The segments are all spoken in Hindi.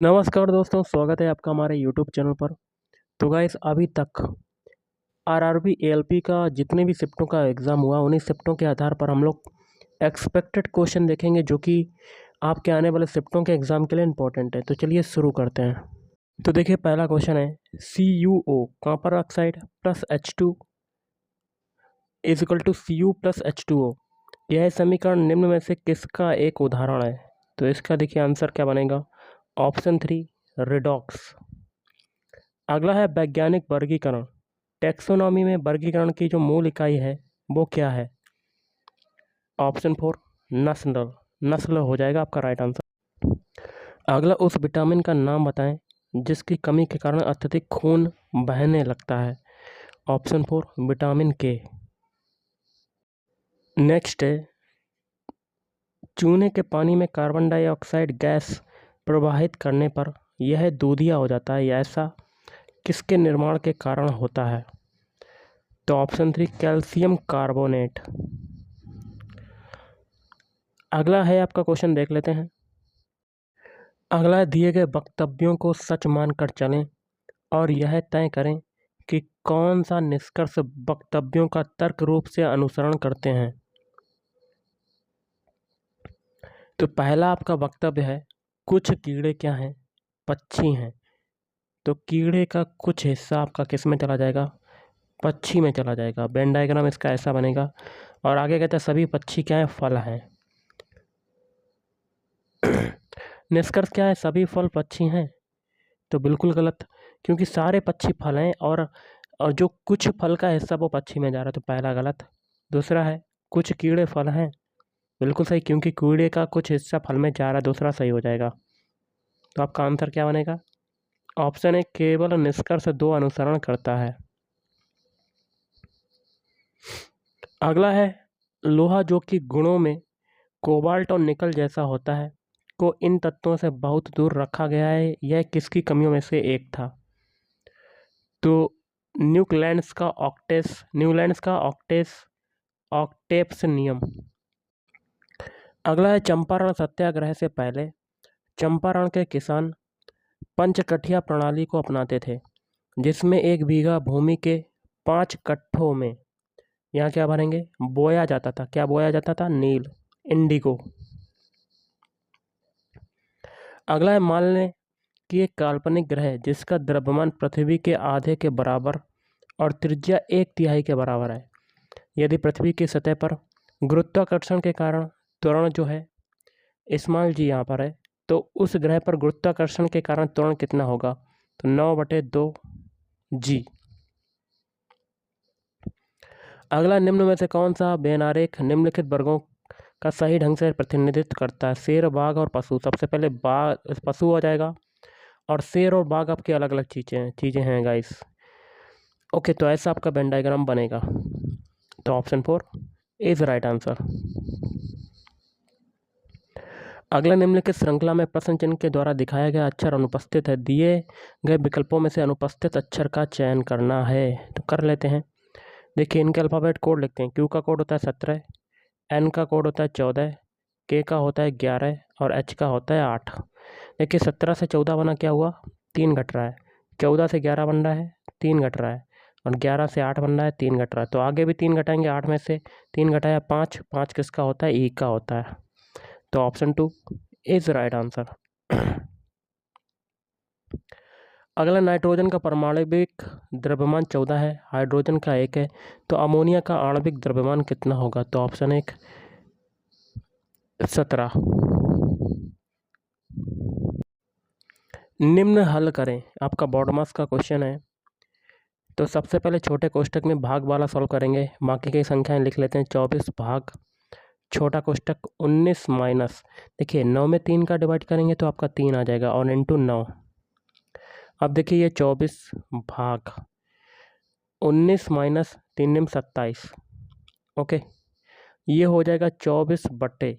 नमस्कार दोस्तों, स्वागत है आपका हमारे यूट्यूब चैनल पर। तो गाइस, अभी तक आरआरबी एएलपी का जितने भी शिफ्टों का एग्ज़ाम हुआ, उन्हीं शिफ्टों के आधार पर हम लोग एक्सपेक्टेड क्वेश्चन देखेंगे जो कि आपके आने वाले शिफ्टों के एग्ज़ाम के लिए इम्पोर्टेंट है। तो चलिए शुरू करते हैं। तो देखिए, पहला क्वेश्चन है CuO copper oxide plus H2 is equal to Cu plus H2O। यह समीकरण निम्न में से किसका एक उदाहरण है? तो इसका देखिए आंसर क्या बनेगा। Option 3 redox. अगला है वैज्ञानिक वर्गीकरण। टैक्सोनॉमी में वर्गीकरण की जो मूल इकाई है वो क्या है? ऑप्शन 4 नस्ल। नस्ल हो जाएगा आपका राइट आंसर। अगला, उस विटामिन का नाम बताएं जिसकी कमी के कारण अत्यधिक खून बहने लगता है। ऑप्शन 4 विटामिन के। नेक्स्ट है, चूने के पानी में कार्बन डाइऑक्साइड गैस प्रवाहित करने पर यह दूधिया हो जाता है। ऐसा किसके निर्माण के कारण होता है? तो ऑप्शन 3 कैल्शियम कार्बोनेट। अगला है आपका क्वेश्चन, देख लेते हैं। अगला है, दिए गए वक्तव्यों को सच मानकर चलें और यह तय करें कि कौन सा निष्कर्ष वक्तव्यों का तर्क रूप से अनुसरण करते हैं। तो पहला आपका वक्तव्य है, कुछ कीड़े क्या हैं? पक्षी हैं। तो कीड़े का कुछ हिस्सा आपका किस में चला जाएगा? पक्षी में चला जाएगा। वेन डायग्राम इसका ऐसा बनेगा। और आगे कहता है सभी पक्षी क्या हैं? फल हैं। निष्कर्ष क्या है? सभी फल पक्षी हैं। तो बिल्कुल गलत, क्योंकि सारे पक्षी फल हैं और जो कुछ फल का हिस्सा वो पक्षी में जा रहा है। तो पहला गलत। दूसरा है कुछ कीड़े फल हैं, बिल्कुल सही, क्योंकि कीड़े का कुछ हिस्सा फल में जा रहा है। दूसरा सही हो जाएगा। तो आपका आंसर क्या बनेगा? ऑप्शन 1 केवल निष्कर्ष 2 अनुसरण करता है। अगला है, लोहा जो कि गुणों में कोबाल्ट और निकल जैसा होता है को इन तत्वों से बहुत दूर रखा गया है। यह किसकी कमियों में से एक था? तो न्यूलैंड्स का ऑक्टेप्स नियम। अगला है, चंपारण सत्याग्रह से पहले चंपारण के किसान पंचकठिया प्रणाली को अपनाते थे, जिसमें 1 बीघा भूमि के 5 कट्ठों में यहाँ क्या भरेंगे? बोया जाता था। क्या बोया जाता था? नील, इंडिगो। अगला है, मान लें कि एक काल्पनिक ग्रह जिसका द्रव्यमान पृथ्वी के आधे के बराबर और त्रिज्या 1/3 के बराबर है। यदि पृथ्वी की सतह पर गुरुत्वाकर्षण के कारण त्वरण जो है स्मॉल जी यहाँ पर है, तो उस ग्रह पर गुरुत्वाकर्षण के कारण त्वरण कितना होगा? तो 9/2 जी। अगला, निम्न में से कौन सा बेनारेख निम्नलिखित वर्गों का सही ढंग से प्रतिनिधित्व करता है? शेर, बाघ और पशु। सबसे पहले बाघ पशु हो जाएगा, और शेर और बाघ आपकी अलग अलग चीज़ें हैं गाइस। ओके, तो ऐसा आपका वेन डायग्राम बनेगा। तो ऑप्शन 4 इज राइट आंसर। अगला, निम्नलिखित श्रृंखला में प्रश्न चिन्ह के द्वारा दिखाया गया अक्षर अनुपस्थित है। दिए गए विकल्पों में से अनुपस्थित अक्षर का चयन करना है। तो कर लेते हैं। देखिए, इनके अल्फ़ाबेट कोड लिखते हैं। क्यू का कोड होता है 17, एन का कोड होता है 14, के का होता है 11 और एच का होता है 8। देखिए, 17 से 14 बना, क्या हुआ? 3 घट रहा है। 14 से 11 बन रहा है, 3 घट रहा है। और 11 से 8 बन रहा है, 3 घट रहा है। तो आगे भी 3 घटाएंगे। 8 में से 3 घटाया 5, 5 किसका होता है? ई का होता है। तो ऑप्शन 2 इज राइट आंसर। अगला, नाइट्रोजन का परमाणविक द्रव्यमान 14 है, हाइड्रोजन का 1 है, तो अमोनिया का आणविक द्रव्यमान कितना होगा? तो ऑप्शन 1 17। निम्न हल करें। आपका बोर्ड मास का क्वेश्चन है। तो सबसे पहले छोटे कोष्टक में भाग वाला सॉल्व करेंगे। बाकी की संख्याएं लिख लेते हैं। 24 भाग छोटा कोष्टक 19 माइनस, देखिए 9 में 3 का डिवाइड करेंगे तो आपका 3 आ जाएगा, और इंटू 9। अब देखिए, ये 24 भाग 19 माइनस 3 27। ओके, ये हो जाएगा 24 बट्टे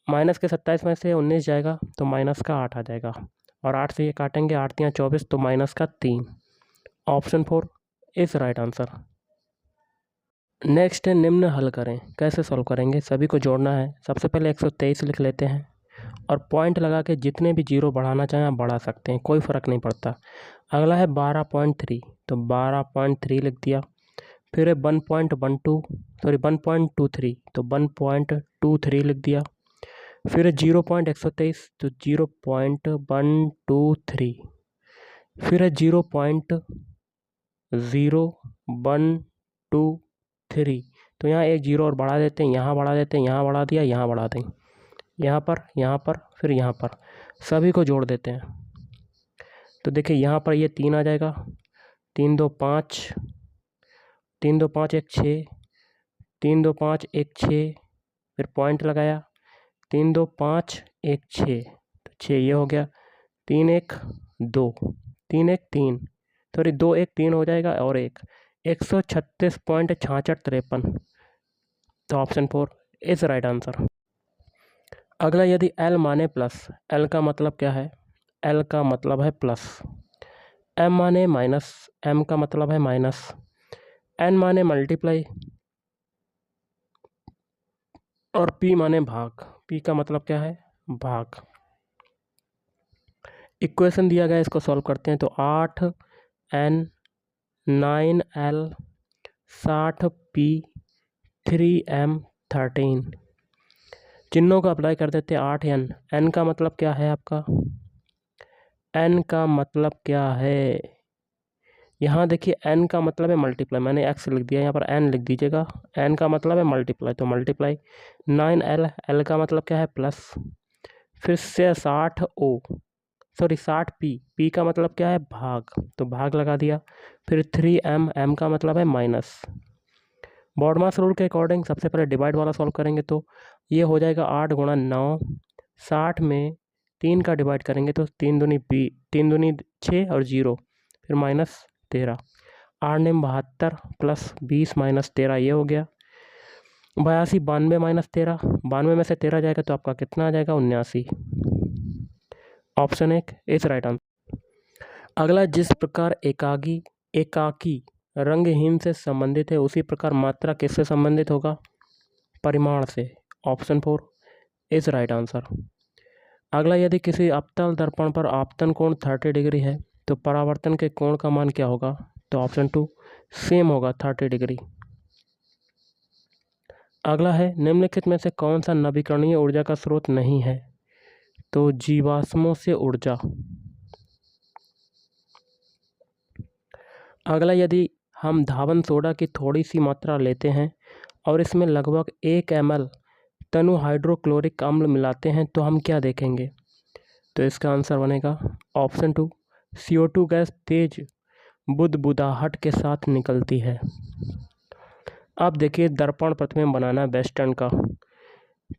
माइनस के 27 में से 19 जाएगा तो माइनस का 8 आ जाएगा, और 8 से ये काटेंगे, 8 3 24, तो माइनस का 3। Option 4 is right answer. Next है, निम्न हल करें। कैसे सॉल्व करेंगे? सभी को जोड़ना है। सबसे पहले 123 लिख लेते हैं, और पॉइंट लगा के जितने भी जीरो बढ़ाना चाहें आप बढ़ा सकते हैं, कोई फ़र्क नहीं पड़ता। अगला है 12.3, तो 12.3 लिख दिया। फिर है 1.23, तो 1.23 लिख दिया। फिर है 0.123, तो 0.123। फिर है 0.0123, तो यहाँ एक जीरो और बढ़ा देते हैं, यहाँ बढ़ा देते हैं, यहाँ बढ़ा दिया, यहाँ बढ़ा दें, यहाँ पर, फिर यहाँ पर, सभी को जोड़ देते हैं। तो देखिए यहाँ पर ये 3 आ जाएगा, 3 2 5, 3 2 5 1 6, 3 2 5 1 6, फिर पॉइंट लगाया, 3 2 5 1 6, तो 6 ये हो गया, 3 1 2, 3 1 3, सॉरी 2 1 3 हो जाएगा, और 136.6653, तो ऑप्शन 4 इज राइट आंसर। अगला, यदि L माने प्लस, L का मतलब क्या है? L का मतलब है प्लस, M माने माइनस, M का मतलब है माइनस, N माने मल्टीप्लाई, और P माने भाग, P का मतलब क्या है? भाग। इक्वेशन दिया गया है, इसको सॉल्व करते हैं। तो 8N 9L 60P 3M 13, चिन्हों को अप्लाई कर देते हैं। 8N, N का मतलब क्या है आपका? N का मतलब क्या है? यहाँ देखिए N का मतलब है मल्टीप्लाई, मैंने X लिख दिया, यहाँ पर N लिख दीजिएगा। N का मतलब है मल्टीप्लाई, तो मल्टीप्लाई। 9L, L का मतलब क्या है? प्लस। फिर से 60P, P का मतलब क्या है? भाग, तो भाग लगा दिया। फिर 3M, M का मतलब है माइनस। बॉडमास रूल के अकॉर्डिंग सबसे पहले डिवाइड वाला सॉल्व करेंगे, तो ये हो जाएगा 8 गुणा 9, 60 में 3 का डिवाइड करेंगे तो 3 दूनी 6 और 0, फिर माइनस 13, 8 ने 72 प्लस 20 माइनस 13, ये हो गया 82, 92 माइनस 13, 92 में से 13 जाएगा तो आपका कितना आ जाएगा? 79। Option 1 is right answer. अगला, जिस प्रकार एकाकी रंगहीन से संबंधित है, उसी प्रकार मात्रा किससे संबंधित होगा? परिमाण से। Option 4 is right answer. अगला, यदि किसी अवतल दर्पण पर आपतन कोण 30 डिग्री है तो परावर्तन के कोण का मान क्या होगा? तो ऑप्शन 2 सेम होगा, 30 डिग्री। अगला है, निम्नलिखित में से कौन सा नवीकरणीय ऊर्जा का स्रोत नहीं है? तो जीवाश्मों से ऊर्जा। अगला, यदि हम धावन सोडा की थोड़ी सी मात्रा लेते हैं और इसमें लगभग 1 ml तनु हाइड्रोक्लोरिक अम्ल मिलाते हैं तो हम क्या देखेंगे? तो इसका आंसर बनेगा ऑप्शन 2, CO2 गैस तेज बुदबुदाहट के साथ निकलती है। अब देखिए, दर्पण प्रतिबिंब बनाना है वेस्टर्न का,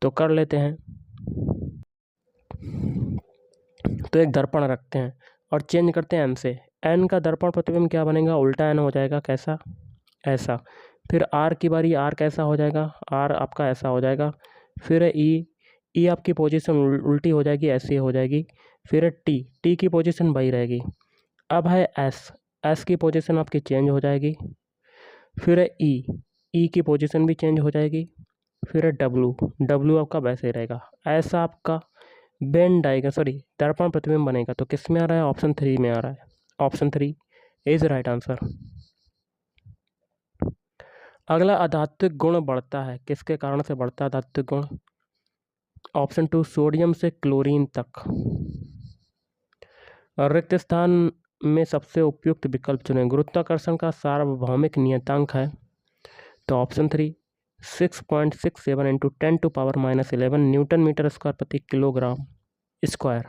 तो कर लेते हैं। तो एक दर्पण रखते हैं और चेंज करते हैं N से। N का दर्पण प्रतिबिंब क्या बनेगा? उल्टा N हो जाएगा, कैसा? ऐसा। फिर R की बारी, R कैसा हो जाएगा? R आपका ऐसा हो जाएगा। फिर E आपकी पोजीशन उल्टी हो जाएगी, ऐसी हो जाएगी। फिर T की पोजीशन वही रहेगी। अब है S की पोजीशन आपकी चेंज हो जाएगी। फिर है E की पोजीशन भी चेंज हो जाएगी। फिर है W आपका वैसे ही रहेगा। ऐसा आपका दर्पण प्रतिबिंब बनेगा। तो किस में आ रहा है? ऑप्शन 3 में आ रहा है। Option 3 is right answer. अगला, अधात्विक गुण बढ़ता है, किसके कारण से बढ़ता है अधात्विक गुण? ऑप्शन 2 सोडियम से क्लोरीन तक। रिक्त स्थान में सबसे उपयुक्त विकल्प चुनें। गुरुत्वाकर्षण का सार्वभौमिक नियतांक है, तो option 3 6.67 into 10⁻⁻11 newton metre square प्रति किलोग्राम स्क्वायर।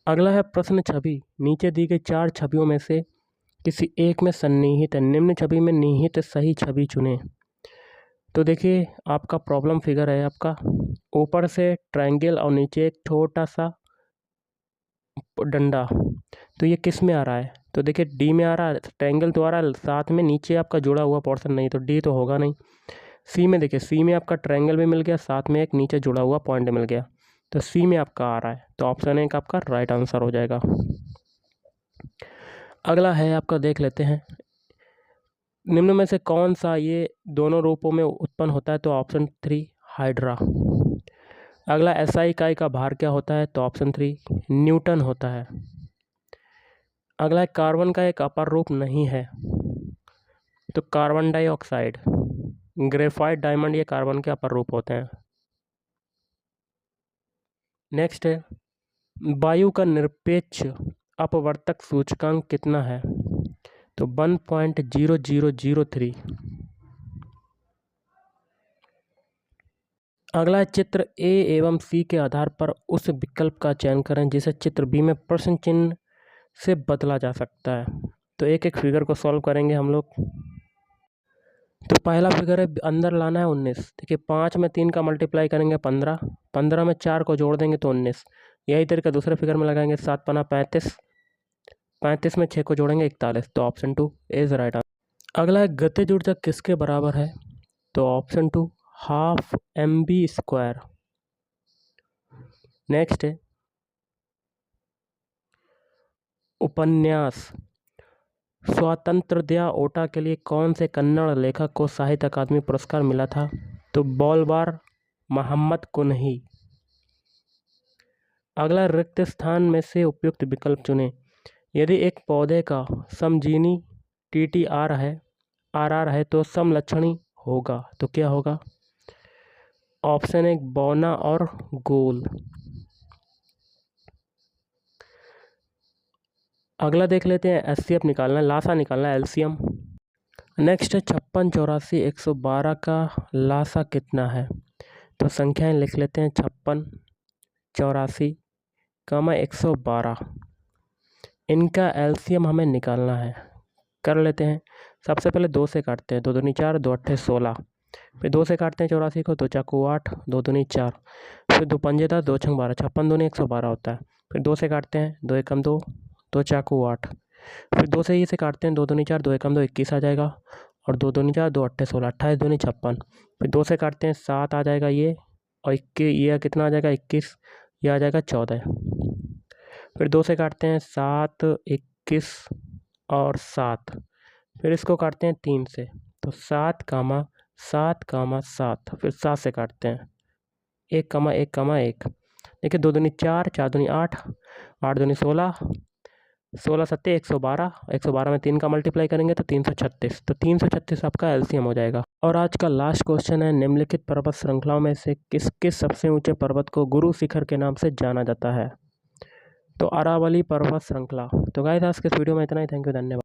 अगला है प्रश्न छवि। नीचे दी गई 4 छवियों में से किसी एक में सन्निहित है, निम्न छवि में निहित सही छवि चुनें। तो देखिए, आपका प्रॉब्लम फिगर है आपका, ऊपर से ट्रायंगल और नीचे एक छोटा सा डंडा। तो ये किस में आ रहा है? तो देखिए डी में आ रहा है, ट्रायंगल तो आ रहा है, साथ में नीचे आपका जुड़ा हुआ पोर्शन नहीं, तो डी तो होगा नहीं। सी में देखिए, सी में आपका ट्रायंगल भी मिल गया, साथ में एक नीचे जुड़ा हुआ पॉइंट मिल गया, तो सी में आपका आ रहा है, तो ऑप्शन 1 आपका राइट आंसर हो जाएगा। अगला है आपका, देख लेते हैं, निम्न में से कौन सा ये दोनों रूपों में उत्पन्न होता है? तो ऑप्शन 3 हाइड्रा। अगला एसआई इकाई का भार क्या होता है? तो ऑप्शन 3 न्यूटन होता है। अगला कार्बन का एक अपर रूप नहीं है, तो कार्बन डाइऑक्साइड। ग्रेफाइट, डायमंड ये कार्बन के अपर रूप होते हैं। नेक्स्ट है, वायु का निरपेक्ष अपवर्तक सूचकांक कितना है? तो 1.0003। अगला चित्र ए एवं सी के आधार पर उस विकल्प का चयन करें जिसे चित्र बी में प्रश्न चिन्ह से बदला जा सकता है। तो एक एक फिगर को सॉल्व करेंगे हम लोग। तो पहला फिगर है, अंदर लाना है 19। देखिए 5 में 3 का मल्टीप्लाई करेंगे 15, 15 में 4 को जोड़ देंगे तो 19। यही तरीका दूसरे फिगर में लगाएंगे, 7 पना 35, 35 में 6 को जोड़ेंगे 41। तो ऑप्शन 2 इज राइट आंसर। अगला है, गतिज ऊर्जा किसके बराबर है? तो ऑप्शन 2 हाफ mv²। नेक्स्ट है, उपन्यास स्वातंत्र्य ओटा के लिए कौन से कन्नड़ लेखक को साहित्य अकादमी पुरस्कार मिला था? तो बोलबार मोहम्मद कुन्ही। अगला, रिक्त स्थान में से उपयुक्त विकल्प चुनें। यदि एक पौधे का समजीनी TTR है, RR है तो समलक्षणी होगा, तो क्या होगा? ऑप्शन 1 बौना और गोल। अगला देख लेते हैं, HCF निकालना है, लासा निकालना है, LCM। नेक्स्ट है 56, 84, 112 का लासा कितना है? तो संख्याएं लिख लेते हैं, 56, 84, 112। इनका LCM हमें निकालना है, कर लेते हैं। सबसे पहले 2 से काटते हैं, 2 दूनी 4, 2 अट्ठे 16। फिर 2 से काटते हैं 84 को, 2 चाकू 8, 2 दूनी 4। फिर 2 पंजे 10, 2 छंग 12, 56 दूनी 112 होता है। फिर 2 से काटते हैं, 2 एकम 2, 2 चाकू 8। फिर 2 से ही से काटते हैं, 2 दूनी 4, 2 एकम 2 21 आ जाएगा। और 2 दूनी 4, 2 अट्ठे 16, 28 दूनी 56। फिर 2 से काटते हैं, 7 आ जाएगा ये, और 21 ये कितना आ जाएगा 21, ये आ जाएगा 14। फिर 2 से काटते हैं, 7, 21 और 7। फिर इसको काटते हैं 3 से, तो 7, 7, फिर 7 से काटते हैं, 1, 1, 1। देखिए 2 दूनी 4, 4 दूनी 8, 8 दूनी 16, 16 सत्ते 112, 112 में 3 का मल्टीप्लाई करेंगे तो 336। तो 336 आपका LCM हो जाएगा। और आज का लास्ट क्वेश्चन है, निम्नलिखित पर्वत श्रृंखलाओं में से किसके सबसे ऊंचे पर्वत को गुरु शिखर के नाम से जाना जाता है? तो अरावली पर्वत श्रृंखला। तो गाइस आज के इस वीडियो में इतना ही। थैंक यू, धन्यवाद।